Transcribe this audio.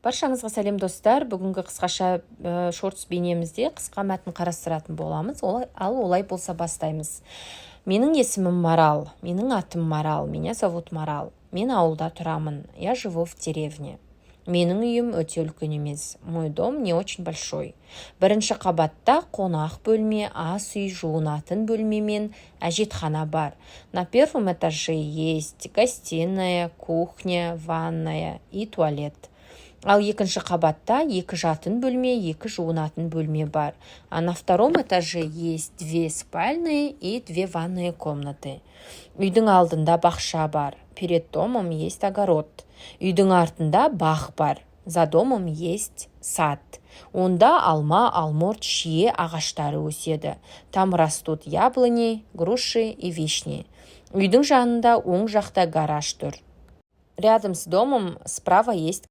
Баршаңызға сәлем достар. Бүгінгі қысқаша шортс бейнемізде қысқа мәтін қарастыратын боламыз. Ал олай болса бастаймыз. Менің есімім Марал, менің атым Марал, меня зовут Марал. Мен ауылда тұрамын, я живу в деревне. Менің үйім өте үлкен емес, мой дом не очень большой. Бірінші қабатта қонақ бөлме, ас үй, жуынатын бөлме мен әжетхана бар. На первом этаже есть гостиная, кухня, ванная и туалет. Ал екінші қабатта екі жатын бөлме, екі жуынатын бөлме бар. А на втором этаже есть 2 спальные и 2 ванные комнаты. Үйдің алдында бақша бар. Перед домом есть огород. Үйдің артында бақ бар. За домом есть сад. Онда алма, алмұрт, шие ағаштары өседі. Там растут яблони, груши и вишни. Үйдің жанында оң жақта гараж тұр. Рядом с домом справа есть